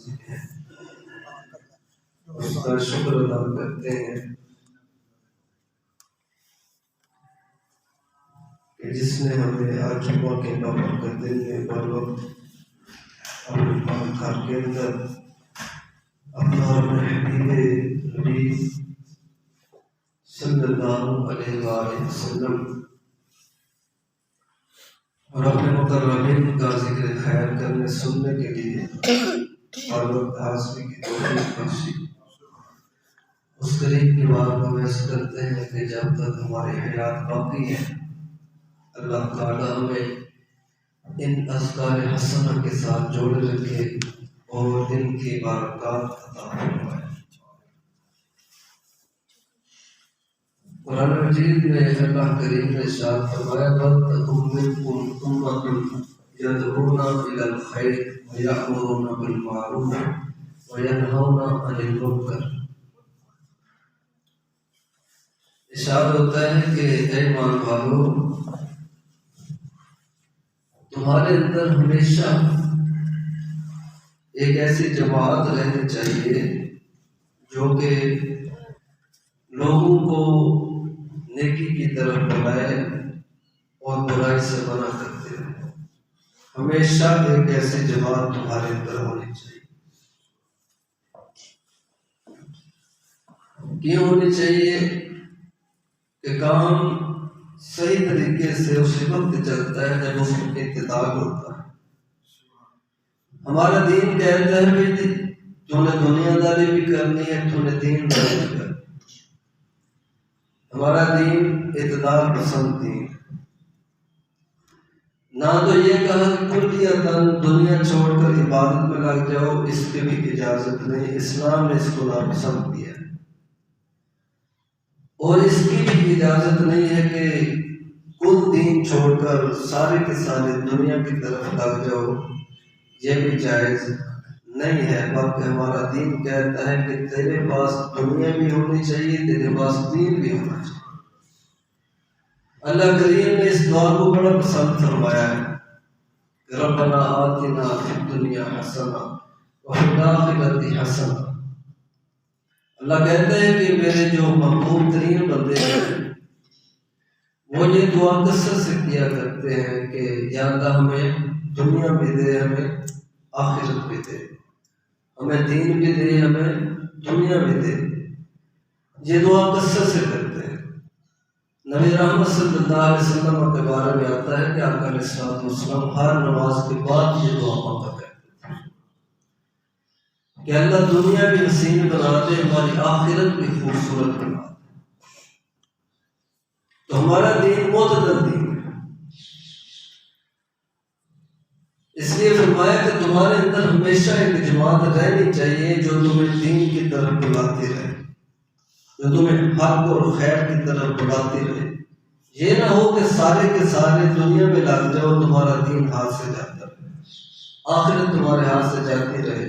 ہیں، اس کا شکر ادا کرتے ہیں کہ جس نے ہمیں آج جمعہ کے بابرکت دن میں بر وقت اپنے پاک گھر کے اندر اپنا اپنے حبیب نبی صلی اللہ علیہ وآلہ وسلم اور اپنے مقربین کا ذکر خیر کرنے سننے کے لیے اور وقت حاضری کی توفیق بخشی۔ اس قریب کی بات کو ویسے کرتے ہیں کہ جب تک ہماری حیات باقی ہے اللہ تعالیٰ ہمیں ان اذکار حسنہ کے ساتھ جوڑے رکھے اور ان کی برکات عطا فرمائے۔ قرآن مجید میں اللہ کریم نے ارشاد فرمایا وَلْتَكُن مِّنكُمْ أُمَّةٌ يَدْعُونَ إِلَى الْخَيْرِ وَيَأْمُرُونَ بِالْمَعْرُوفِ وَيَنْهَوْنَ عَنِ الْمُنكَرِ۔ ارشاد ہوتا ہے کہ اے ایمان والو، تمہارے اندر ہمیشہ ایک ایسی جماعت رہنی چاہیے جو کہ لوگوں کو نیکی کی طرف بلائے اور برائی سے منع کرتے رہے۔ ہمیشہ ایک ایسی جماعت تمہارے اندر ہونی چاہیے۔ کیوں ہونی چاہیے؟ کہ کام صحیح طریقے سے اسی وقت چلتا ہے جب اس میں اتفاق ہوتا ہے۔ ہمارا دین کہتا ہے بھی تو نے دنیا داری بھی کرنی ہے، تو نے دین داری بھی کرنی ہے۔ ہمارا دین اعتدال پسند دین، نہ تو یہ کہا کہ کلیتاً دنیا چھوڑ کر عبادت میں لگ جاؤ، اس کی بھی اجازت نہیں، اسلام نے اس کو ناپسند کیا ہے۔ اور اس کی بھی اجازت نہیں ہے کہ کل دین چھوڑ کر سارے کے سارے دنیا کی طرف لگ جاؤ، یہ بھی جائز نہیں ہے۔ بلکہ ہمارا دین کہتا ہے کہ تیرے پاس دنیا بھی ہونی چاہیے، تیرے پاس دین بھی ہونا چاہیے۔ اللہ کریم نے اس دعا کو بڑا پسند فرمایا ہے کہ ربنا آتنا فی الدنیا حسنہ وفی الآخرۃ حسنہ۔ اللہ کہتا ہے کہ میرے جو محبوب ترین بندے ہیں وہ یہ دعا کثرت سے کیا کرتے ہیں کہ یا اللہ ہمیں دنیا بھی دے، ہمیں آخرت بھی دے، ہمیں دین بھی دے، ہمیں دنیا بھی دے۔ یہ دعا کثرت سے کرتے ہیں۔ نبی رحمت صلی اللہ علیہ وسلم کے بارے میں آتا ہے کہ آقا علیہ الصلوۃ والسلام ہر نماز کے بعد یہ دعا مانگا کرتے تھے کہ اللہ دنیا بھی حسین بنا دے، ہماری آخرت بھی خوبصورت بنا دے۔ تو ہمارا دین معتدل دین ہے، اس لیے فرمایا کہ تمہارے اندر ہمیشہ ایک جماعت رہنی چاہیے جو تمہیں دین کی طرف بلاتی رہے، جو تمہیں حق اور خیر کی طرف بلاتی رہے۔ یہ نہ ہو کہ سارے کے سارے دنیا میں لگ جاؤ، تمہارا دین ہاتھ سے جاتا رہے، آخرت تمہارے ہاتھ سے جاتی رہے۔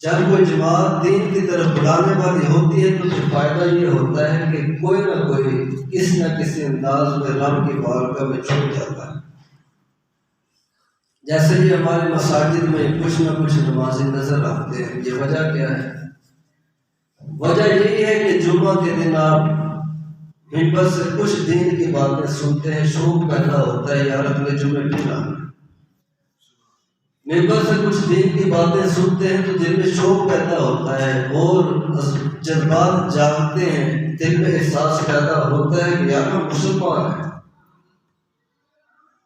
جب کوئی جماعت دین کی طرف بلانے والی ہوتی ہے تو پھر فائدہ یہ ہوتا ہے کہ کوئی نہ کوئی کسی نہ کسی انداز میں رب کی بارگاہ میں چھپ جاتا ہے۔ جیسے یہ ہمارے مساجد میں کچھ نہ کچھ نمازی نظر آتے ہیں۔ یہ وجہ کیا ہے؟ وجہ یہی ہے کہ جمعہ کے دن آپ ممبر سے کچھ دین کی باتیں سنتے ہیں، شوق پیدا ہوتا ہے یار اگلے جمعے بھی آنا۔ ممبر سے کچھ دین کی باتیں سنتے ہیں تو دل میں شوق پیدا ہوتا ہے اور جذبات جاگتے ہیں، دل میں احساس پیدا ہوتا ہے کہ یار ہم مسلمان ہیں،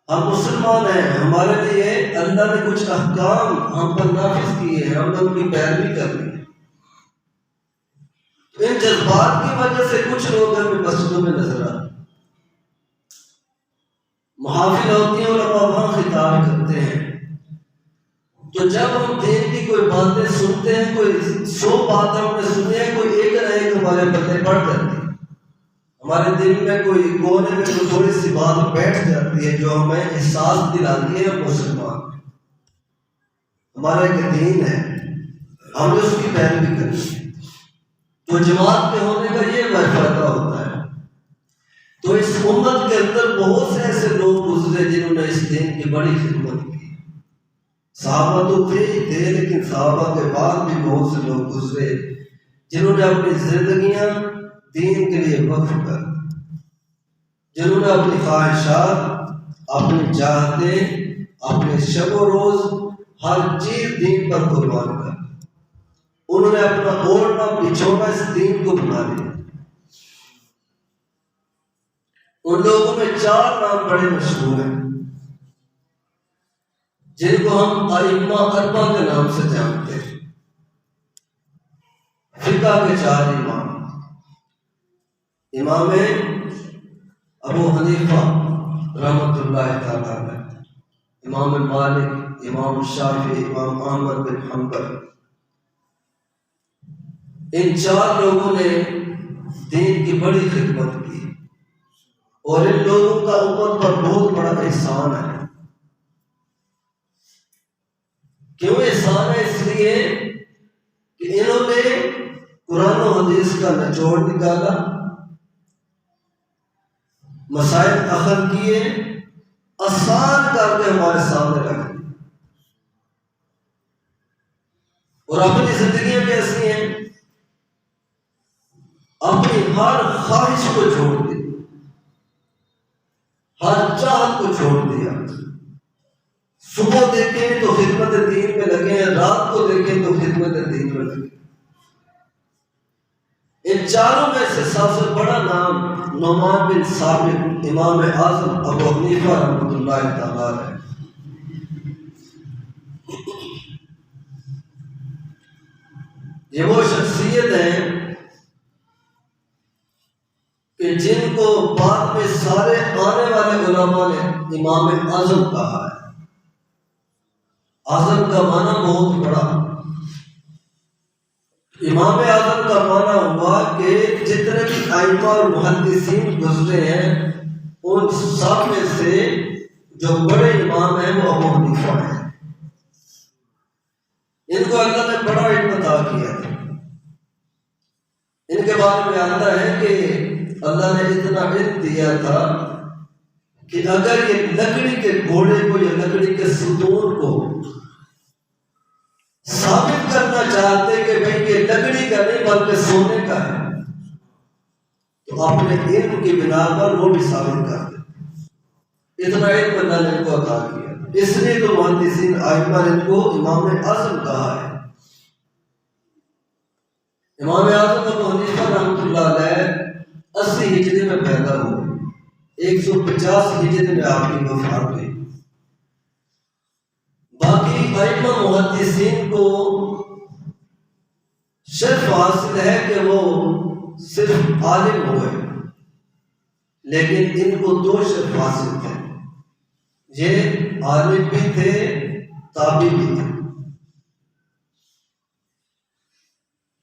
ہم مسلمان ہیں، ہمارے لیے اللہ نے کچھ احکام ہم پر نافذ کیے ہیں، ہم نے ان کی پیروی کرنی ہے۔ ان جذبات کی وجہ سے کچھ لوگ ہمیں مسجدوں میں نظر آتے ہیں، محافل ہوتی ہیں اور وہاں خطاب کرتے ہیں۔ تو جب ہم دین کی کوئی باتیں سنتے ہیں، کوئی 100 باتیں ہم نے سنی ہے، کوئی ایک نہ ایک ہمارے پلے پڑ جاتی ہے، ہمارے دل میں کوئی کونے میں کوئی تھوڑی سی بات بیٹھ جاتی ہے جو ہمیں احساس دلاتی ہے مسلمان ہمارا ایک دین ہے، ہم نے اس کی پیروی کرنی ہے۔ تو جماعت کے ہونے کا یہ فائدہ ہوتا ہے۔ تو اس امت کے اندر بہت سے ایسے لوگ گزرے جنہوں نے اس دین کی بڑی خدمت کی، صحابہ تو تھے ہی تھے، لیکن صحابہ کے بعد بھی بہت سے لوگ گزرے جنہوں نے اپنی زندگیاں دین کے لیے وقف کر، جنہوں نے اپنی خواہشات، اپنی چاہتیں، اپنے شب و روز ہر چیز دین پر قربان کر، انہوں نے اپنا اوڑھنا بچھونا اس دین کو بنا لیا۔ ان لوگوں میں 4 نام بڑے مشہور ہیں جن کو ہم ائمہ 4 کے نام سے جانتے ہیں۔ فقہ کے 4 امام، امام ابو حنیفہ رحمۃ اللہ تعالی علیہ، امام مالک، امام شافعی، امام احمد بن حنبل، ان 4 لوگوں نے دین کی بڑی خدمت کی، اور ان لوگوں کا امت پر بہت بڑا احسان ہے۔ کیوں احسان ہے؟ اس لیے کہ انہوں نے قرآن و حدیث کا نچوڑ نکالا، مسائل اخذ کیے، آسان کر کے ہمارے سامنے رکھ دی، اور اپنی زندگیاں کیسی ہیں؟ اپنی ہر خواہش کو چھوڑ دی، ہر چاہت کو چھوڑ دیا۔ صبح دیکھیں تو خدمت دین میں لگے ہیں، رات کو دیکھیں تو خدمت دین میں لگے۔ ان 4 میں سے سب سے بڑا نام نعمان بن ثابت امام اعظم ابو حنیفہ رحمۃ اللہ تعالی ہے۔ یہ وہ شخصیت ہے کہ جن کو بعد میں سارے آنے والے علماء نے امام اعظم کہا ہے۔ اعظم کا معنی بہت بڑا، امام اعظم کا معنی ہوا کہ جتنے بھی ائمہ اور محدثین گزرے ہیں ان سب میں سے جو بڑے امام ہیں وہ ابو حنیفہ ہیں۔ ان کو اللہ نے بڑا علم عطا کیا تھا۔ ان کے بارے میں آتا ہے کہ اللہ نے اتنا علم دیا تھا کہ اگر یہ لکڑی کے گھوڑے کو یا لکڑی کے ستون کو ثابت کرنا چاہتے کہ بھئی یہ لکڑی کا نہیں بلکہ سونے کا ہے، تو اپنے علم کی بنا پر وہ بھی ثابت کر دے۔ اتنا علم اللہ نے ان کو عطا کیا، اس لیے تو محدثین ائمہ نے ان کو امام اعظم کہا ہے۔ امام اعظم ابو حنیفہ رحمۃ اللہ علیہ 80 ہجری میں پیدا ہوئے، 150 ہجری میں آپ کی وفات ہوئی۔ باقی ائمہ محدثین کو شرف حاصل ہے کہ وہ صرف عالم ہوئے، لیکن ان کو 2 شرف حاصل تھے، یہ عالم بھی تھے، تابعی بھی تھے۔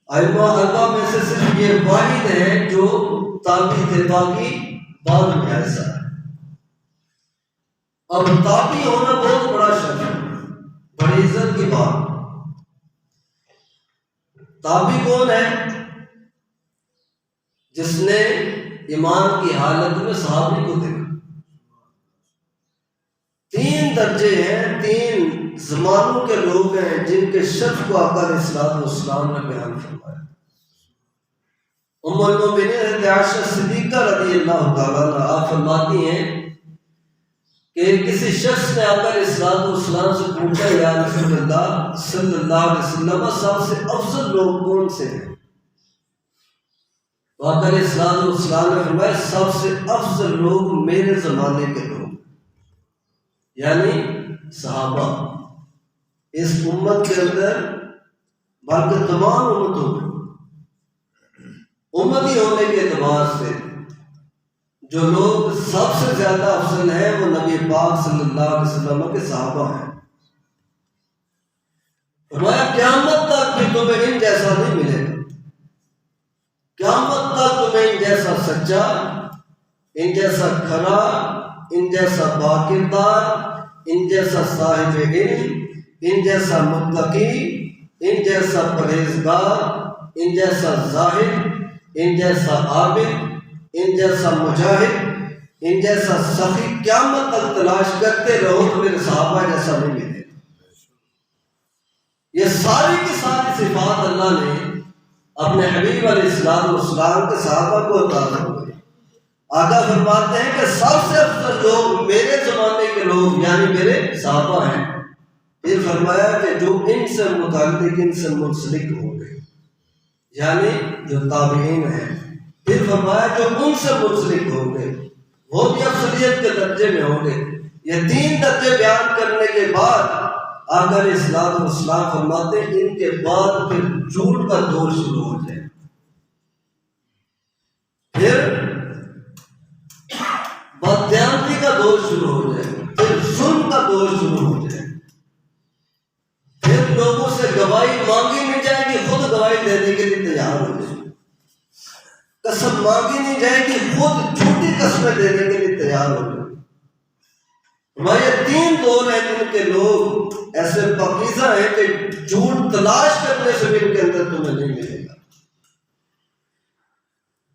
ائمہ 4 میں سے صرف یہ واحد ہیں جو تابعی تھے، باقی بعد میں ایسا ہے۔ اب تابعی ہونا بہت بڑا شرف ہے، بڑی عزت کی بات۔ تابعی کون ہے؟ جس نے ایمان کی حالت میں صحابی کو دیکھا۔ 3 درجے ہیں، 3 زمانوں کے لوگ ہیں جن کے شرف کو آقا علیہ الصلوۃ والسلام نے بیان فرمایا۔ ام المؤمنین حضرت عائشہ صدیقہ رضی اللہ تعالیٰ عنہا آپ فرماتی ہیں کہ کسی شخص نے آقا علیہ الصلوۃ والسلام سے پوچھا، یا رسول اللہ صلی اللہ علیہ وسلم سب سے افضل لوگ کون سے ہیں؟ تو آقا علیہ الصلوۃ والسلام نے فرمایا سب سے افضل لوگ میرے زمانے کے لوگ، یعنی صحابہ، اس امت کے اندر بلکہ تمام امتوں میں امتی ہونے کے اعتبار سے جو لوگ سب سے زیادہ افضل ہیں وہ نبی پاک صلی اللہ علیہ وسلم کے صحابہ ہیں۔ فرمایا قیامت تک بھی تمہیں ان جیسا نہیں ملے گا، قیامت تک تمہیں ان جیسا سچا، ان جیسا کھرا، ان جیسا باکردار، ان جیسا صاحب علم، ان جیسا متقی، ان جیسا پرہیزگار، ان جیسا زاہد، ان جیسا عابد، ان جیسا مجاہد، ان جیسا سخی، قیامت تک تلاش کرتے رہو تو میرے صحابہ جیسا نہیں ملے۔ یہ ساری کی ساری صفات اللہ نے اپنے حبیب علیہ السلام کے صحابہ کو عطا فرمائی۔ آقا فرماتے ہیں کہ سب سے افضل لوگ میرے زمانے کے لوگ یعنی میرے صحابہ ہیں۔ پھر فرمایا کہ جو ان سے متعلق ان سے منسلک ہوں گے یعنی جو تابعین ہیں۔ پھر فرمایا جو ان سے منسلک ہوں گے وہ بھی افضلیت کے درجے میں ہوں گے۔ یہ 3 درجے بیان کرنے کے بعد آقا علیہ السلام فرماتے ہیں ان کے بعد پھر جھوٹ کا دور شروع ہو جائے، پھر بددیانتی کا دور شروع ہو جائے، پھر ظلم کا دور شروع ہو جائے، پھر لوگوں سے گواہی مانگی نہیں جائے گی، خود گواہی دینے کے لیے تیار ہو جائے، قسم مانگی نہیں جائے گی، خود جھوٹی قسمیں دینے کے لیے تیار ہو جائے۔ یہ 3 دور ہیں جن کے لوگ ایسے پاکیزہ ہیں کہ جھوٹ تلاش کرنے سے بھی ان کے اندر تمہیں نہیں ملے گا۔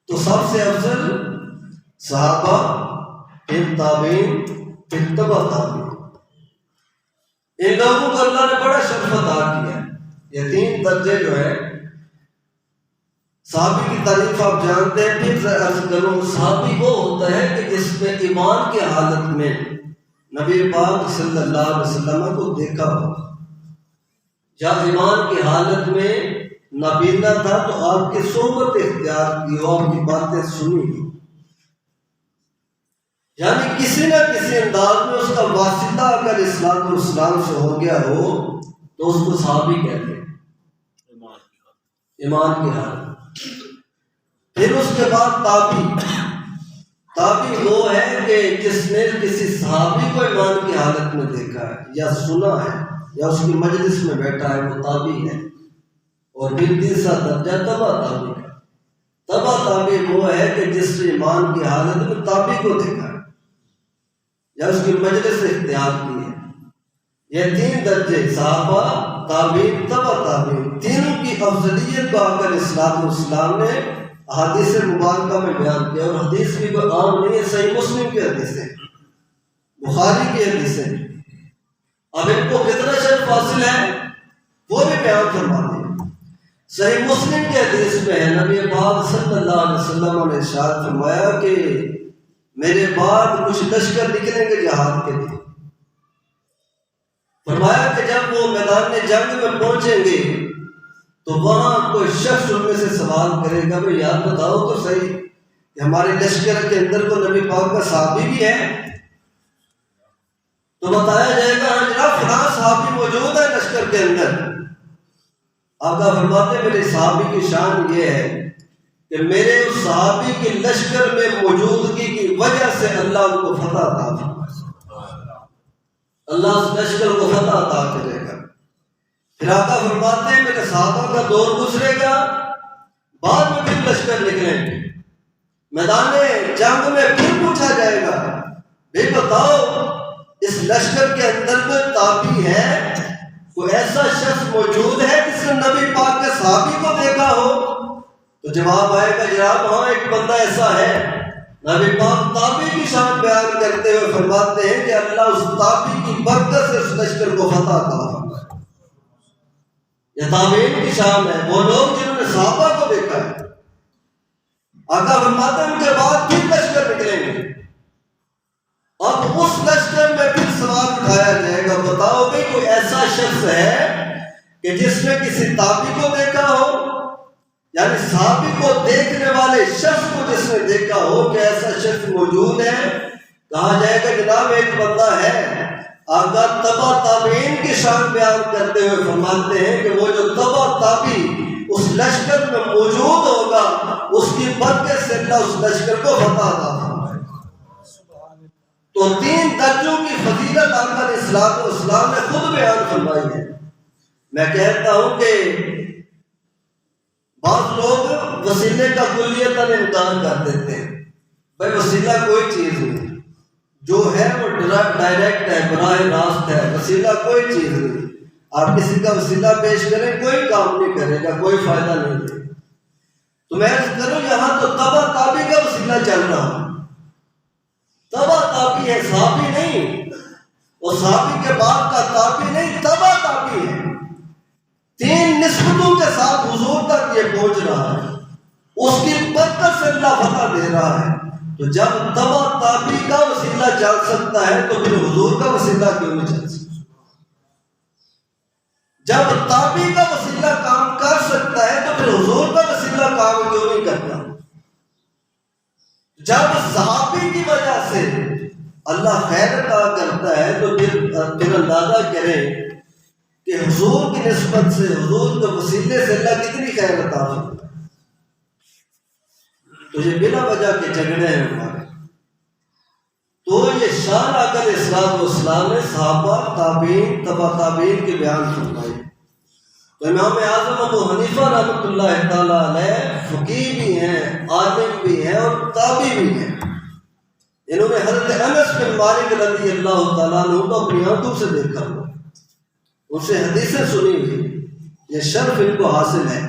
تو سب سے افضل صحابہ، پھر تابعین، پھر تبع تابعین، ان لوگوں کو اللہ نے بڑا شرف عطا کیا۔ یہ 3 درجے جو ہیں صحابی کی تعریف آپ جانتے ہیں۔ پھر عرض کروں صحابی وہ ہوتا ہے کہ جس نے ایمان کی حالت میں نبی پاک صلی اللہ علیہ وسلم کو دیکھا ہو، یا ایمان کی حالت میں نابینا تھا تو آپ کی صحبت اختیار کی ہو، آپ کی باتیں سنی ہو، یعنی کسی نہ کسی انداز میں اس کا واسطہ اگر اسلام سے ہو گیا ہو تو اس کو صحابی کہتے ہیں، ایمان کی حالت۔ پھر اس کے بعد تابعی وہ ہے کہ جس نے کسی صحابی کو ایمان کی حالت میں دیکھا ہے یا سنا ہے یا اس کی مجلس میں بیٹھا ہے، وہ تابعی ہے۔ اور پھر تیسرا درجہ تبع تابعی ہے۔ تبع تابعی وہ ہے کہ جس نے ایمان کی حالت میں تابعی کو دیکھا ہے یا اس کی مجلس اختیار کی ہے۔ یہ 3 درجے صحابہ، تابعین، تبع تابعین، تینوں کی افضلیت کو آقا علیہ السلام نے حدیث مبارکہ میں بیان کیا۔ اور حدیث بھی کوئی عام نہیں ہے، صحیح مسلم کی حدیث ہے، بخاری کی حدیث ہے۔ اب ان کو کتنا شرف حاصل ہے وہ بھی بیان فرماتے ہیں۔ صحیح مسلم کی حدیث میں ہے، نبی پاک صلی اللہ علیہ وسلم نے ارشاد فرمایا کہ میرے بعد کچھ لشکر نکلیں گے جہاد کے لیے۔ فرمایا کہ جب وہ میدان جنگ میں پہنچیں گے تو وہاں کوئی شخص ان میں سے سوال کرے گا کہ یاد بتاؤ تو صحیح کہ ہمارے لشکر کے اندر تو نبی پاک کا صحابی بھی ہے؟ تو بتایا جائے گا ہاں جناب فلاں صحابی موجود ہے لشکر کے اندر۔ آقا فرماتے میرے صحابی کی شان یہ ہے کہ میرے اس صحابی کی لشکر میں موجودگی کی وجہ سے اللہ ان کو فتح عطا فرمائے، اللہ اس لشکر کو فتح عطا کرے گا۔ پھر آقا فرماتے ہیں میرے صحابہ کا دور گزرے گا، بعد میں پھر لشکر نکلیں گے، میدان جنگ میں پھر پوچھا جائے گا بھئی بتاؤ اس لشکر کے اندر کوئی تابعی ہے، کوئی ایسا شخص موجود ہے جس نے نبی پاک کے صحابی کو دیکھا ہو؟ تو جواب آئے گا جناب ہاں ایک بندہ ایسا ہے۔ نبی پاک تابعی کی شان بیان کرتے ہوئے فرماتے ہیں کہ اللہ اس تابعی کی برکت سے اس لشکر کو فتح عطا فرمائے۔ یہ تابعین کی شان ہے، وہ لوگ جنہوں نے صحابہ کو دیکھا ہے۔ آقا فرماتے ہیں ان کے بعد پھر لشکر نکلیں گے، اب اس لشکر میں پھر سوال اٹھایا جائے گا بتاؤ بھائی کوئی ایسا شخص ہے کہ جس نے کسی تابعی کو دیکھا ہو، یعنی صحابی کو دیکھنے والے شخص کو جس نے دیکھا ہو کہ ایسا شخص موجود ہے؟ کہا جائے گا جناب ایک بندہ ہے۔ آقا تبع تابعین کی شان بیان کرتے ہوئے فرماتے ہیں کہ وہ جو تبع تابعی اس لشکر میں موجود ہوگا اس کی برکت سے اللہ اس لشکر کو فتح عطا فرمائے۔ تو 3 درجوں کی فضیلت آقا علیہ السلام نے خود بیان فرمائی ہے۔ میں کہتا ہوں کہ بعض لوگ وسیلے کا کلیتاً انکار کر دیتے ہیں، بھائی وسیلہ کوئی چیز نہیں، جو ہے وہ ڈائریکٹ ہے، براہ راست ہے، وسیلہ کوئی چیز نہیں۔ آپ کسی کا وسیلہ پیش کریں کوئی کام نہیں کرے گا، کوئی فائدہ نہیں دے گا۔ تو میں عرض کروں یہاں تو تبع تابعی کا وسیلہ چل رہا، تبع تابعی ہے، صحابی نہیں، اور صحابی کے بعد کا تابعی نہیں، تبع تابعی ہے۔ 3 نسبتوں کے ساتھ حضور تک یہ پہنچ رہا ہے، اس کی برکت سے اللہ فتح دے رہا ہے۔ تو جب تبا تابی کا وسیلہ چل سکتا ہے تو پھر حضور کا وسیلہ کیوں نہیں چل سکتا؟ جب تابی کا وسیلہ کام کر سکتا ہے تو پھر حضور کا وسیلہ کام کیوں نہیں کرتا؟ جب صحابی کی وجہ سے اللہ خیر عطا کرتا ہے تو پھر اندازہ کریں کہ حضور کی نسبت سے، حضور کے وسیلے سے اللہ کتنی خیر عطا کرتا ہے۔ تو یہ بلا وجہ کے جھگڑے ہیں ہمارے۔ تو یہ شان عقل اسلام نے صحابہ، تابعین، تبع تابعین کے بیان فرمائے۔ تو امام اعظم ابو حنیفہ رحمۃ اللہ تعالیٰ علیہ فقیہ بھی ہیں، عالم بھی ہیں اور تابعی بھی ہیں۔ انہوں نے حضرت انس بن مالک رضی اللہ تعالیٰ عنہ کو اپنی آنکھوں سے دیکھا ہوا، ان سے حدیثیں سنی ہوئی، یہ شرف ان کو حاصل ہے۔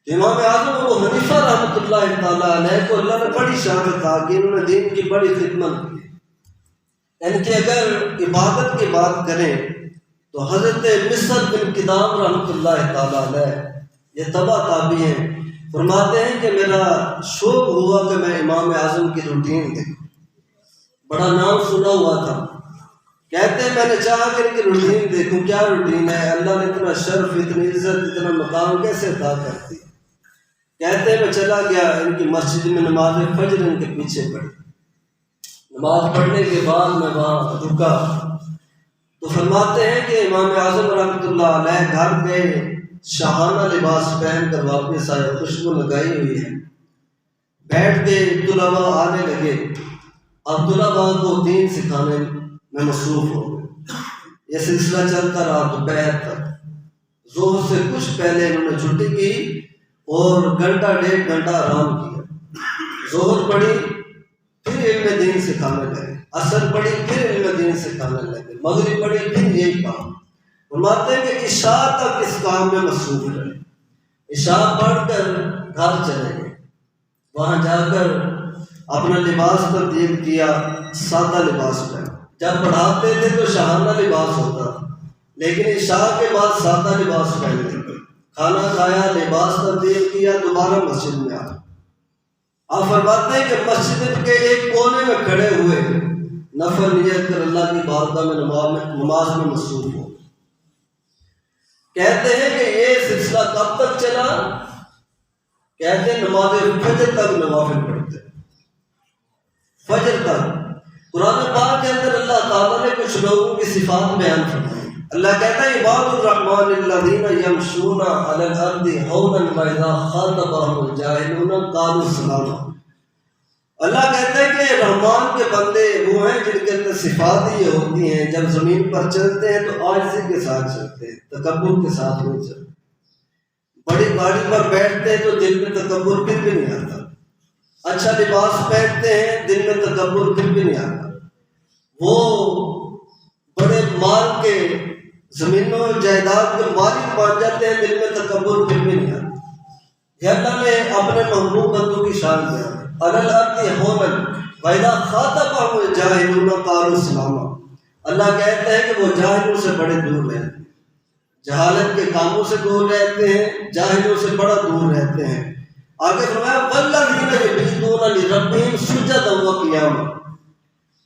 امام اعظم ابو حنیفہ رحمۃ اللہ تعالیٰ علیہ کو اللہ نے بڑی شان عطا کی، انہوں نے دین کی بڑی خدمت کی۔ ان کی اگر عبادت کی بات کریں تو حضرت مصر بن کدام رحمۃ اللہ تعالیٰ علیہ، یہ تبع تابعی ہیں، فرماتے ہیں کہ میرا شوق ہوا کہ میں امام اعظم کی روٹین دیکھوں، بڑا نام سنا ہوا تھا، کہتے ہیں میں نے چاہا کہ ان کی روٹین دیکھوں، کیا روٹین ہے، اللہ نے اتنا شرف، اتنی عزت، اتنا مقام کیسے عطا کرتی۔ کہتے ہیں میں چلا گیا ان کی مسجد میں، نماز فجر ان کے پیچھے پڑھی، نماز پڑھنے کے بعد میں وہاں رکا تو فرماتے ہیں کہ امام اعظم رحمۃ اللہ علیہ گھر گئے، شاہانہ لباس پہن کر واپس آئے، خوشبو لگائی ہوئی ہے، بیٹھ کے طلباء آنے لگے، اب طلباء کو دین سکھانے میں مصروف ہو گئے۔ یہ سلسلہ چلتا رہا دوپہر تک، ظہر سے کچھ پہلے انہوں نے چھٹی کی اور گھنٹہ 1.5 گھنٹہ آرام کیا، ظہر پڑھی پھر علم دین سکھانے لگے، عصر پڑھی پھر علم دین سکھانے لگے، مغرب پڑھی پھر یہی کام۔ فرماتے ہیں کہ عشاء تک اس کام میں مصروف رہے، عشاء پڑھ کر گھر چلے گئے، وہاں جا کر اپنا لباس تبدیل کیا، سادہ لباس پہنا۔ جب پڑھاتے تھے تو شاہانہ لباس ہوتا تھا، لیکن عشاء کے بعد سادہ لباس پہن لیتے، کھانا کھایا، لباس تبدیل کیا، دوبارہ مسجد میں آیا۔ آپ فرماتے ہیں کہ مسجد کے ایک کونے میں کھڑے ہوئے نفل نیت کر اللہ کی بارگاہ میں نماز میں مصروف ہو۔ کہتے ہیں کہ یہ سلسلہ کب تک چلا؟ کہتے ہیں نماز فجر تک نوافل پڑھتے، فجر تک۔ قرآن پاک کے اندر اللہ تعالیٰ نے کچھ لوگوں کی صفات بیان فرمائی۔ اللہ کہتا ہے عباد الرحمن الذین یمشون علی الارض ہونا واذا خاطبهم الجاہلون قالوا سلاما۔ اللہ کہتا ہے کہ رحمان کے بندے وہ ہیں جن کے اندر صفات یہ ہوتی ہیں، جب زمین پر چلتے ہیں تو عاجزی کے ساتھ چلتے ہیں، تکبر کے ساتھ نہیں چلتے۔ بڑی گاڑی پر بیٹھتے ہیں تو دل میں تکبر پھر بھی نہیں آتا، اچھا لباس پہنتے ہیں دل میں تکبر پھر بھی نہیں آتا، وہ بڑے مال کے زمینوں جائیداد کے مالک بن جاتے ہیں، دل میں تکبر پھر بھی نہیں آتا۔ یہ اللہ نے اپنے محبوب بندوں کی شان دیا، علی الارض ہونا واذا خاطبهم الجاہلون قالوا سلاما۔ اللہ کہتا ہے کہ وہ جاہلوں سے بڑے دور رہتے ہیں، جہالت کے کاموں سے دور رہتے ہیں، جاہلوں سے بڑا دور رہتے ہیں۔ آگے فرمایا والذین یبیتون لربہم سجدا وقیاما،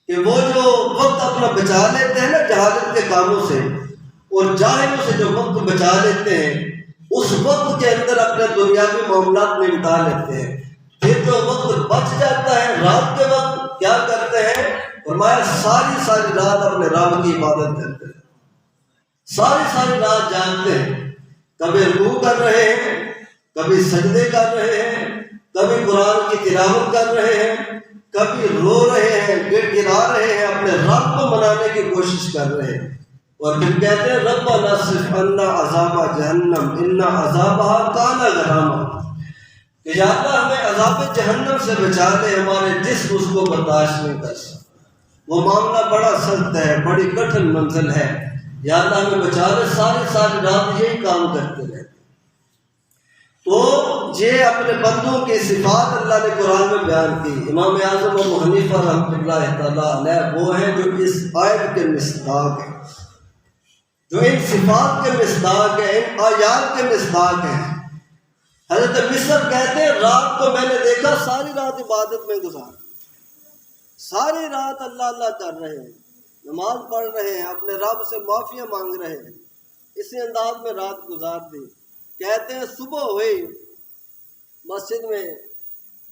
کہ وہ جو وقت اپنا بچا لیتے ہیں نا جہالت کے کاموں سے اور جاہلوں سے جو وقت بچا لیتے ہیں، اس وقت کے اندر اپنے دنیاوی معاملات میں نمٹا لیتے ہیں، پھر جو وقت بچ جاتا ہے رات کے وقت کیا کرتے ہیں؟ فرمایا ساری رات اپنے رب کی عبادت کرتے ہیں، ساری رات جاگتے ہیں، کبھی رکوع کر رہے ہیں، کبھی سجدے کر رہے ہیں، کبھی قرآن کی تلاوت کر رہے ہیں، کبھی رو رہے ہیں، گڑ گڑا رہے ہیں، اپنے رب کو منانے کی کوشش کر رہے ہیں، اور پھر کہتے ہیں ربنا اصرف عنا عذاب جہنم ان عذابها کان غراما، کہ یا اللہ ہمیں عذاب جہنم سے بچا لے، ہمارے جسم اس کو برداشت نہیں کر سکتے، وہ معاملہ بڑا سخت ہے، بڑی کٹھن منزل ہے، یا اللہ ہمیں بچا لے۔ ساری رات یہی کام کرتے رہتے۔ تو یہ اپنے بندوں کی صفات اللہ نے قرآن میں بیان کی۔ امام اعظم ابو حنیفہ رحمۃ اللہ تعالیٰ علیہ وہ ہیں جو اس آیت کے مصداق ہیں، جو ان صفات کے مصداق ہیں، ان آیات کے مصداق ہیں۔ حضرت مصر کہتے ہیں رات کو میں نے دیکھا ساری رات عبادت میں گزار، ساری رات اللہ اللہ کر رہے ہیں، نماز پڑھ رہے ہیں، اپنے رب سے معافیاں مانگ رہے ہیں، اسی انداز میں رات گزار دی۔ کہتے ہیں صبح ہوئی، مسجد میں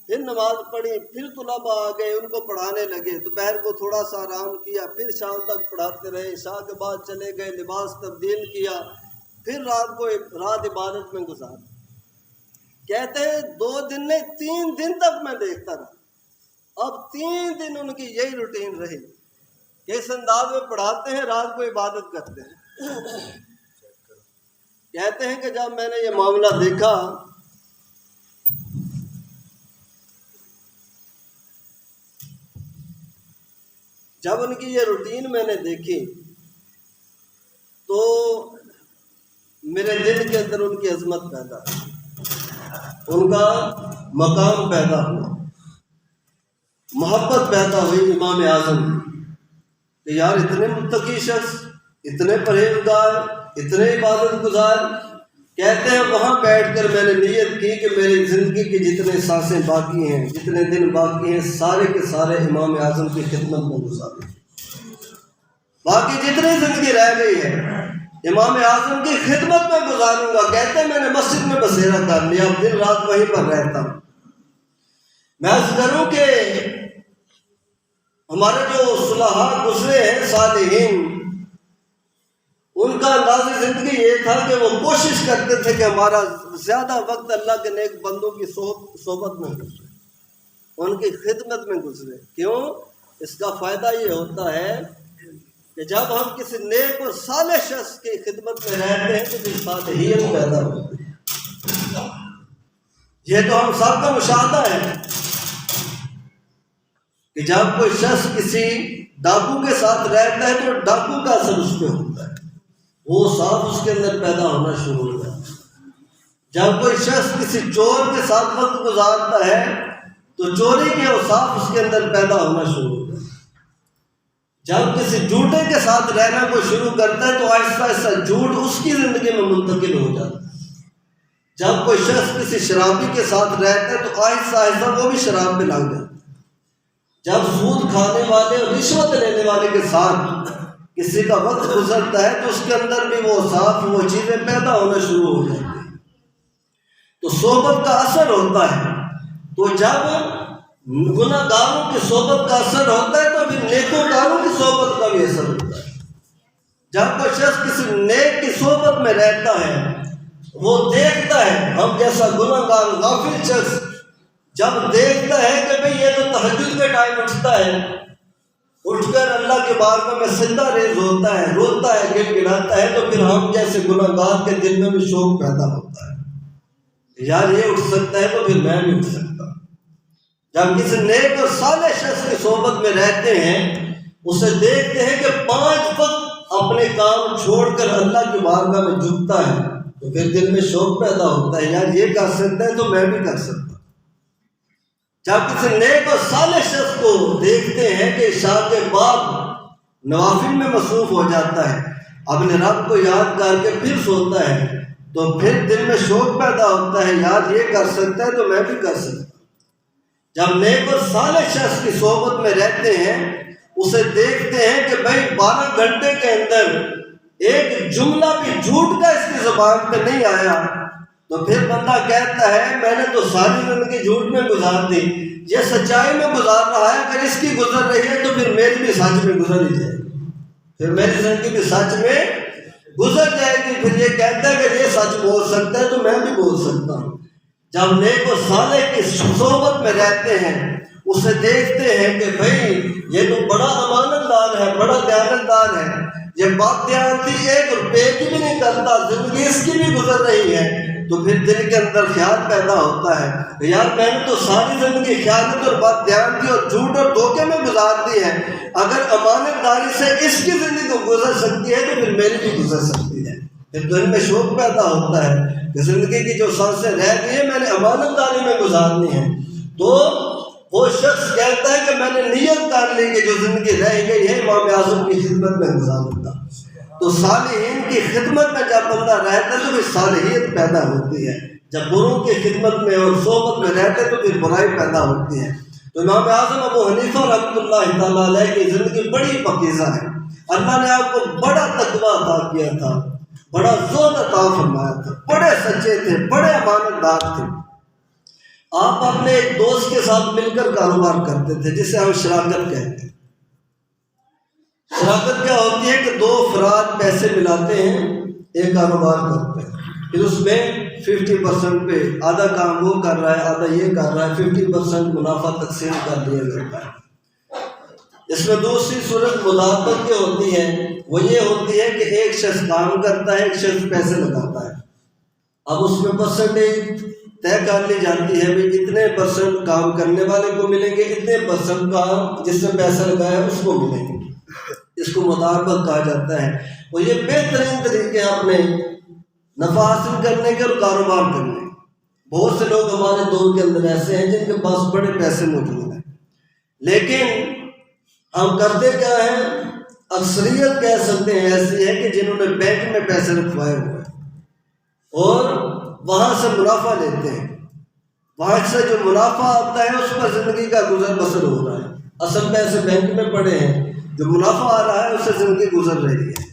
پھر نماز پڑھی، پھر طلباء آ گئے، ان کو پڑھانے لگے، دوپہر کو تھوڑا سا آرام کیا، پھر شام تک پڑھاتے رہے، عشاء کے بعد چلے گئے، لباس تبدیل کیا، پھر رات عبادت میں گزار۔ کہتے ہیں 2 دن نہیں 3 دن تک میں دیکھتا رہا۔ اب 3 دن ان کی یہی روٹین رہی کہ اس انداز میں پڑھاتے ہیں، رات کو عبادت کرتے ہیں۔ کہتے ہیں کہ جب میں نے یہ معاملہ دیکھا جب ان کی یہ روٹین میں نے دیکھی تو میرے دل کے اندر ان کی عظمت پیدا ہوئی، ان کا مقام پیدا ہوا، محبت پیدا ہوئی امام اعظم کہ یار اتنے متقی شخص، اتنے پرہیزگار، اتنے عبادت گزار۔ کہتے ہیں وہاں بیٹھ کر میں نے نیت کی کہ میری زندگی کی جتنے سانسیں باقی ہیں، جتنے دن باقی ہیں، سارے کے سارے امام اعظم کی خدمت میں گزاروں، باقی جتنی زندگی رہ گئی ہے امام اعظم کی خدمت میں گزاروں گا۔ کہتے ہیں میں نے مسجد میں بسیرا کر لیا، اب دن رات وہیں پر رہتا ہوں۔ میں عرض کروں کہ ہمارے جو صلحاء گزرے ہیں صالحین، ان کا انداز زندگی یہ تھا کہ وہ کوشش کرتے تھے کہ ہمارا زیادہ وقت اللہ کے نیک بندوں کی صحبت میں گزرے، ان کی خدمت میں گزرے۔ کیوں؟ اس کا فائدہ یہ ہوتا ہے کہ جب ہم کسی نیک اور صالح شخص کی خدمت میں رہتے ہیں تو پھر صالحیت پیدا ہوتی ہے۔ یہ تو ہم سب کا مشاہدہ ہے کہ جب کوئی شخص کسی ڈاکو کے ساتھ رہتا ہے تو ڈاکو کا اثر اس پہ ہوتا ہے، وہ صاف اس کے اندر پیدا ہونا شروع ہو جاتا ہے۔ جب کوئی شخص کسی چور کے ساتھ وقت گزارتا ہے تو چوری کے اوصاف اس کے اندر پیدا ہونا شروع ہو جاتا ہے۔ جب کسی جھوٹے کے ساتھ رہنا کوئی شروع کرتا ہے تو آہستہ آہستہ جھوٹ اس کی زندگی میں منتقل ہو جاتا ہے۔ جب کوئی شخص کسی شرابی کے ساتھ رہتا ہے تو آہستہ آہستہ وہ بھی شراب میں لگ جاتا ہے۔ جب سود کھانے والے اور رشوت لینے والے کے ساتھ کسی کا وقت گزرتا ہے تو اس کے اندر بھی وہ صاف وہ چیزیں پیدا ہونا شروع ہو جاتی ہیں۔ تو صحبت کا اثر ہوتا ہے، تو جب گناہ گاروں کی صحبت کا اثر ہوتا ہے تو پھر نیکوکاروں کی صحبت کا بھی اثر ہوتا ہے۔ جب کوئی شخص کسی نیک کی صحبت میں رہتا ہے وہ دیکھتا ہے، ہم جیسا گناہ گار غافل شخص جب دیکھتا ہے کہ بھئی یہ تو تہجد کے ٹائم اٹھتا ہے، اٹھ کر اللہ کے بارگاہ میں سجدہ ریز ہوتا ہے، روتا ہے، گڑ گڑاتا ہے، تو پھر ہم جیسے گناہ گار کے دل میں بھی شوق پیدا ہوتا ہے، یار یہ اٹھ سکتا ہے تو پھر میں بھی اٹھ سکتا ہوں۔ جب کسی نیک اور صالح شخص کی صحبت میں رہتے ہیں، اسے دیکھتے ہیں کہ 5 وقت اپنے کام چھوڑ کر اللہ کی بارگاہ میں جھکتا ہے، تو پھر دل میں شوق پیدا ہوتا ہے، یار یہ کر سکتا ہے تو میں بھی کر سکتا ہوں۔ جب کسی نیک اور صالح شخص کو دیکھتے ہیں کہ عشاء کے بعد نوافل میں مصروف ہو جاتا ہے، اپنے رب کو یاد کر کے پھر سوتا ہے، تو پھر دل میں شوق پیدا ہوتا ہے، یار یہ کر سکتا ہے تو میں بھی کر سکتا ہوں۔ جب نیک اور صالح شخص کی صحبت میں رہتے ہیں اسے دیکھتے ہیں کہ بھائی 12 گھنٹے کے اندر ایک جملہ بھی جھوٹ کا اس کی زبان پہ نہیں آیا، تو پھر بندہ کہتا ہے میں نے تو ساری زندگی جھوٹ میں گزار دی، یہ سچائی میں گزار رہا ہے، اگر اس کی گزر رہی ہے تو پھر میری بھی سچ میں گزر ہی جائے گی، پھر میری زندگی بھی سچ میں گزر جائے گی۔ پھر یہ کہتا ہے کہ یہ سچ بول سکتا ہے تو میں بھی بول سکتا ہوں۔ جب نیک و صالح کی صحبت میں رہتے ہیں اسے دیکھتے ہیں کہ بھائی یہ تو بڑا امانت دار ہے، بڑا دیانت دار ہے، یہ بات دیانتی 1 روپے کی بھی نہیں کرتا، زندگی اس کی بھی گزر رہی ہے، تو پھر دل کے اندر خیال پیدا ہوتا ہے، یار میں نے تو ساری زندگی خیانت اور بات دیانتی اور جھوٹ اور دھوکے میں گزار دی ہے، اگر امانت داری سے اس کی زندگی گزر سکتی ہے تو پھر میری بھی گزر سکتی ہے۔ پھر دل میں شوق پیدا ہوتا ہے کہ زندگی کی جو سانسیں رہ گئی ہیں میں نے امانت داری میں گزارنی ہے، تو وہ شخص کہتا ہے کہ میں نے نیت کر لی کہ جو زندگی رہ گئی ہے امام اعظم کی خدمت میں گزاروں گا۔ تو صالحین کی خدمت میں جب بندہ رہتا ہے تو پھر صالحیت پیدا ہوتی ہے، جب بروں کی خدمت میں اور صحبت میں رہتے تو پھر برائی پیدا ہوتی ہے۔ تو امام اعظم ابو حنیفہ رحمۃ اللہ تعالیٰ علیہ کی زندگی بڑی پاکیزہ ہے، اللہ نے آپ کو بڑا تقویٰ عطا کیا تھا، بڑا زہد عطا فرمایا تھا، بڑے سچے تھے، بڑے امانت دار تھے۔ آپ اپنے ایک دوست کے ساتھ مل کر کاروبار کرتے تھے جسے ہم شراکت کہتے ہیں۔ شراکت کیا ہوتی ہے کہ دو افراد پیسے ملاتے ہیں، ایک کاروبار کرتے ہیں، پھر اس میں 50% پہ آدھا کام وہ کر رہا ہے، آدھا یہ کر رہا ہے، 50% منافع تقسیم کر دیا جاتا ہے۔ اس میں دوسری صورت مداخلت کی ہوتی ہے، وہ یہ ہوتی ہے کہ ایک شخص کام کرتا ہے، ایک شخص پیسے لگاتا ہے۔ اب اس میں پرسنٹیج طے کر لی جاتی ہے، بھی اتنے % کام کرنے والے کو ملیں گے، اتنے % کام جس نے پیسہ لگایا اس کو ملیں گے۔ اس کو مداربت کہا جاتا ہے، اور یہ بہترین طریقے ہیں اپنے نفع حاصل کرنے کے اور کاروبار کرنے کے۔ بہت سے لوگ ہمارے دور کے اندر ایسے ہیں جن کے پاس بڑے پیسے موجود ہیں، لیکن ہم کرتے کیا ہیں؟ اکثریت کہہ سکتے ہیں ایسی ہے کہ جنہوں نے بینک میں پیسے رکھوائے ہوئے ہیں اور وہاں سے منافع لیتے ہیں، وہاں سے جو منافع آتا ہے اس پر زندگی کا گزر بسر ہو رہا ہے۔ اصل پیسے بینک میں پڑے ہیں، جو منافع آ رہا ہے اس سے زندگی گزر رہی ہے۔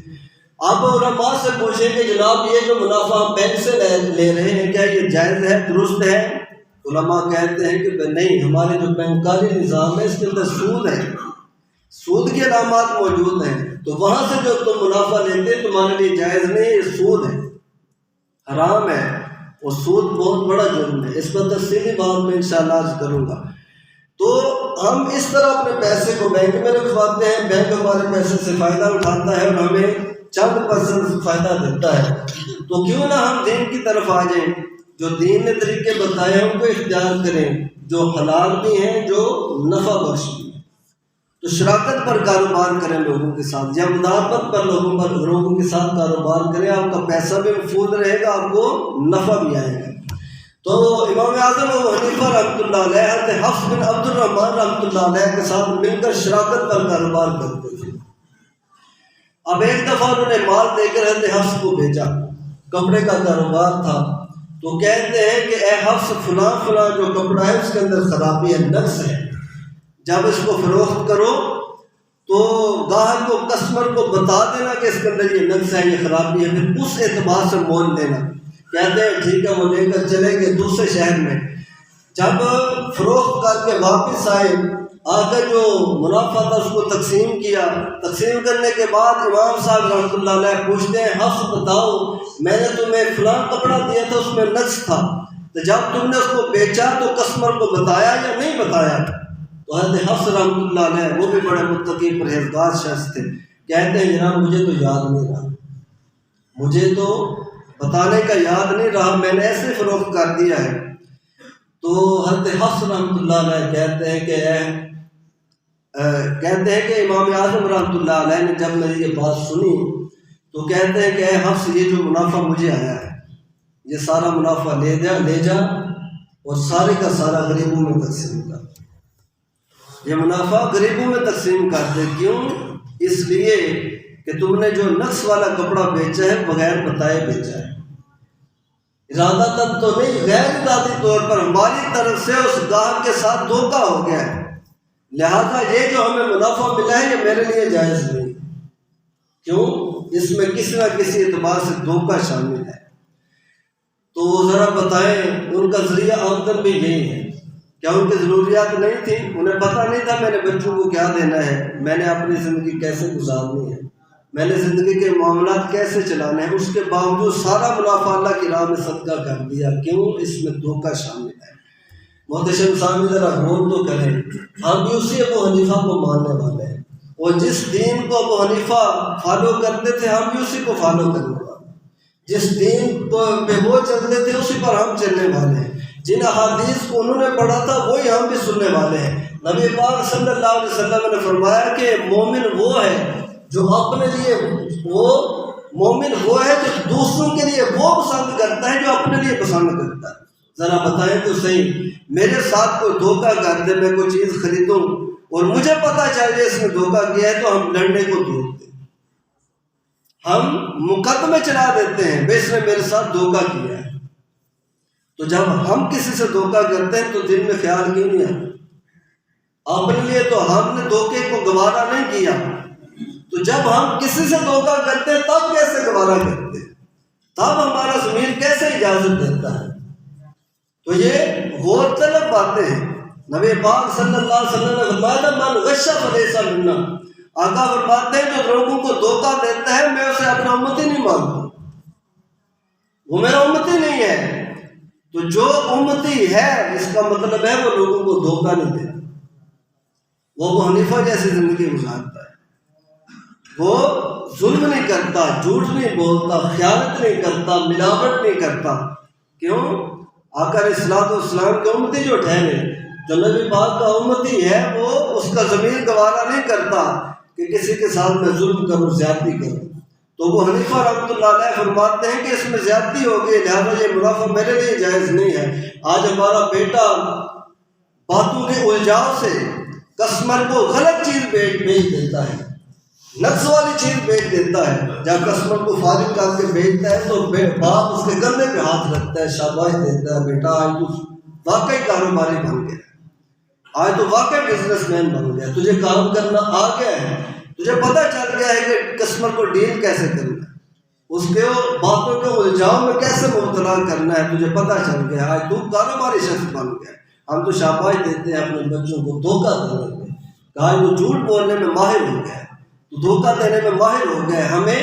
آپ علماء سے پوچھیں کہ جناب یہ جو منافع ہم بینک سے لے رہے ہیں کیا یہ جائز ہے، درست ہے؟ علماء کہتے ہیں کہ نہیں، ہمارے جو بینکاری نظام ہے اس کے اندر سود ہے، سود کے علامات موجود ہیں، تو وہاں سے جو تم منافع لیتے تمہارے لیے جائز نہیں، یہ سود ہے، حرام ہے، اور سود بہت بڑا جرم ہے۔ اس پر تفصیلی بات میں انشاءاللہ عرض کروں گا۔ تو ہم اس طرح اپنے پیسے کو بینک میں رکھواتے ہیں، بینک ہمارے پیسے سے فائدہ اٹھاتا ہے اور ہمیں چند % فائدہ دیتا ہے۔ تو کیوں نہ ہم دین کی طرف آ جائیں، جو دین نے طریقے بتائے ہیں ان کو اختیار کریں، جو حلال بھی ہیں، جو نفع بخش بھی ہیں۔ تو شراکت پر کاروبار کریں لوگوں کے ساتھ، یا مداربت پر لوگوں کے ساتھ کاروبار کریں، آپ کا پیسہ بھی محفوظ رہے گا، آپ کو نفع بھی آئے گا۔ تو امام اعظم ابو حنیفہ رحمۃ اللہ علیہ حضرت حفص بن عبد الرحمن رحمۃ اللہ علیہ کے ساتھ مل کر شراکت پر کاروبار کرتے تھے۔ اب ایک دفعہ انہوں نے مال دے کر حضرت حفص کو بھیجا، کپڑے کا کاروبار تھا، تو کہتے ہیں کہ اے حفص، فلاں فلاں جو کپڑا ہے اس کے اندر خرابی ہے، نقص ہے، جب اس کو فروخت کرو تو گاہک کو، کسٹمر کو بتا دینا کہ اس کے اندر یہ نقص ہے، یہ خرابی ہے، پھر اس اعتبار سے مول لینا۔ کہتے ہیں ٹھیک ہے، وہ لے کر چلے گئے دوسرے شہر میں۔ جب فروخت کر کے واپس آئے، آ کر جو منافع تھا اس کو تقسیم کیا، تقسیم کرنے کے بعد امام صاحب رحمۃ اللہ علیہ پوچھتے ہیں حفص بتاؤ، میں نے تمہیں فلاں کپڑا دیا تھا اس میں نقص تھا، تو جب تم نے اس کو بیچا تو کسٹمر کو بتایا یا نہیں بتایا؟ تو حضرت حفص رحمۃ اللہ علیہ وہ بھی بڑے متقی پرہیزگار شخص تھے، کہتے ہیں جناب مجھے تو یاد نہیں رہا، مجھے تو بتانے کا یاد نہیں رہا، میں نے ایسے فروخت کر دیا ہے۔ تو حضرت حفص رحمۃ اللہ علیہ کہتے ہیں کہ امام اعظم رحمۃ اللہ علیہ نے جب میری یہ بات سنی تو کہتے ہیں کہ اے حفص، یہ جو منافع مجھے آیا ہے یہ سارا منافع لے جا اور سارے کا سارا غریبوں میں تقسیم کر، یہ منافع غریبوں میں تقسیم کر دے۔ کیوں؟ اس لیے کہ تم نے جو نقص والا کپڑا بیچا ہے بغیر بتائے بیچا ہے، ارادہ تو نہیں، غیر ارادی طور پر ہماری طرف سے اس گاہک کے ساتھ دھوکہ ہو گیا ہے، لہذا یہ جو ہمیں منافع ملا ہے یہ میرے لیے جائز نہیں۔ کیوں؟ اس میں کسی نہ کسی اعتبار سے دھوکہ شامل ہے۔ تو وہ ذرا بتائیں، ان کا ذریعہ آمدن بھی یہی ہے، کیا ان کی ضروریات نہیں تھی؟ انہیں پتہ نہیں تھا میں نے بچوں کو کیا دینا ہے، میں نے اپنی زندگی کیسے گزارنی ہے، میں نے زندگی کے معاملات کیسے چلانے ہیں، اس کے باوجود سارا منافع اللہ کی راہ میں صدقہ کر دیا۔ کیوں؟ اس میں دھوکہ شامل ہے۔ محتشم سامنے ذرا غور تو کریں، ہم بھی اسی ابو حنیفہ کو ماننے والے ہیں، اور جس دین کو ابو حنیفہ فالو کرتے تھے ہم بھی اسی کو فالو کرنے والے ہیں، جس دین پہ وہ چلتے تھے اسی پر ہم چلنے والے ہیں، جن احادیث کو انہوں نے پڑھا تھا وہی ہم بھی سننے والے ہیں۔ نبی پاک صلی اللہ علیہ وسلم نے فرمایا کہ مومن وہ ہے جو اپنے لیے، مومن وہ ہے جو دوسروں کے لیے وہ پسند کرتا ہے جو اپنے لیے پسند کرتا ہے۔ ذرا بتائیں تو صحیح، میرے ساتھ کوئی دھوکہ کر دے، میں کوئی چیز خریدوں اور مجھے پتہ چل جائے اس نے دھوکہ کیا ہے تو ہم لڑنے کو دوڑتے، ہم مقدمے چلا دیتے ہیں بے اس نے میرے ساتھ دھوکہ کیا ہے. تو جب ہم کسی سے دھوکہ کرتے ہیں تو دل میں خیال کیوں نہیں آتا؟ اپنے لیے تو ہم نے دھوکے کو گوارا نہیں کیا، تو جب ہم کسی سے دھوکہ کرتے ہیں تب کیسے گوارا کرتے ہیں؟ تب ہمارا ضمیر کیسے اجازت دیتا ہے؟ تو یہ غور طلب باتیں ہیں. نبی پاک صلی اللہ علیہ وسلم نے فرمایا من غش فلیس منا. آقا فرماتے ہیں جو لوگوں کو دھوکہ دیتا ہے میں اسے اپنا امتی نہیں مانتا، وہ میرا امتی نہیں ہے. تو جو امتی ہے اس کا مطلب ہے وہ لوگوں کو دھوکہ نہیں دیتا، وہ ابو حنیفہ جیسی زندگی گزارتا ہے، وہ ظلم نہیں کرتا، جھوٹ نہیں بولتا، خیانت نہیں کرتا، ملاوٹ نہیں کرتا. کیوں؟ آقا علیہ الصلوۃ والسلام کے امتی جو ٹھہرے، جو نبی پاک کا امتی ہے، وہ اس کا ضمیر گوارا نہیں کرتا کہ کسی کے ساتھ میں ظلم کروں، زیادتی کروں. تو وہ حنیفہ رحمۃ اللہ علیہ فرماتے ہیں کہ اس میں زیادتی ہوگی، لہٰذا یہ منافع میرے لیے جائز نہیں ہے. آج ہمارا بیٹا باتوں کے الجھاؤ سے کسٹمر کو غلط چیز بیچ دیتا ہے، نقص والی چیز بیچ دیتا ہے. جب کسٹمر کو فارغ کر کے بیچتا ہے تو باپ اس کے کندھے پہ ہاتھ رکھتا ہے، شاباش دیتا ہے، بیٹا آج تو واقعی کاروباری بن گیا، آج تو واقعی بزنس مین بن گیا، تجھے کام کرنا آ گیا ہے، تجھے پتہ چل گیا ہے کہ کسٹمر کو ڈیل کیسے کرنا ہے، اس کے باتوں کے الجھاؤ میں کیسے مبتلا کرنا ہے، تجھے پتہ چل گیا ہے، آج تو کاروباری شخص بن گیا. ہم تو شاباش دیتے ہیں اپنے بچوں کو دھوکہ دینے میں، کہ آج وہ جھوٹ بولنے میں ماہر ہو گیا ہے، تو دھوکہ دینے میں ماہر ہو گئے. ہمیں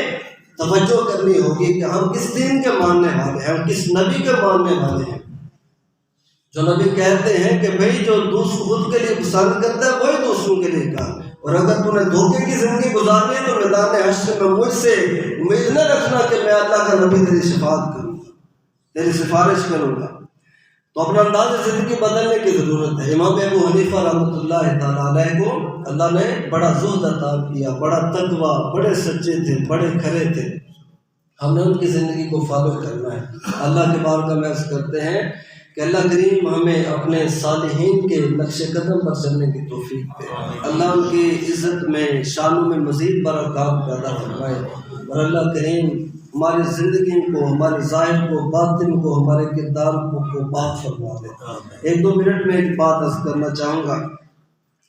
توجہ کرنی ہوگی کہ ہم کس دین کے ماننے والے ہیں، ہم کس نبی کے ماننے والے ہیں. جو نبی کہتے ہیں کہ بھئی جو دوسروں خود کے لیے پسند کرتا ہے وہی دوسروں کے لیے کہا، اور اگر تم نے دھوکے کی زندگی گزارنی ہے تو میدان حشر میں مجھ سے امید نہ رکھنا کہ میں اللہ کا نبی تیری شفاعت کروں گا، تیری سفارش کروں گا. تو اپنا انداز زندگی بدلنے کی ضرورت ہے. امام ابو حنیفہ رحمۃ اللہ تعالیٰ علیہ کو اللہ نے بڑا زہد عطا کیا، بڑا تقویٰ، بڑے سچے تھے، بڑے کھرے تھے. ہم نے ان کی زندگی کو فالو کرنا ہے. اللہ کے بار کا محض کرتے ہیں کہ اللہ کریم ہمیں اپنے صالحین کے نقش قدم پر چلنے کی توفیق دے. اللہ ان کی عزت میں، شانوں میں مزید برکات پیدا فرمائے، اور اللہ کریم ہماری زندگی کو، ہمارے ظاہر کو، باطن کو، ہمارے کردار کو پاک فرما دے. 1-2 منٹ میں ایک بات عرض کرنا چاہوں گا.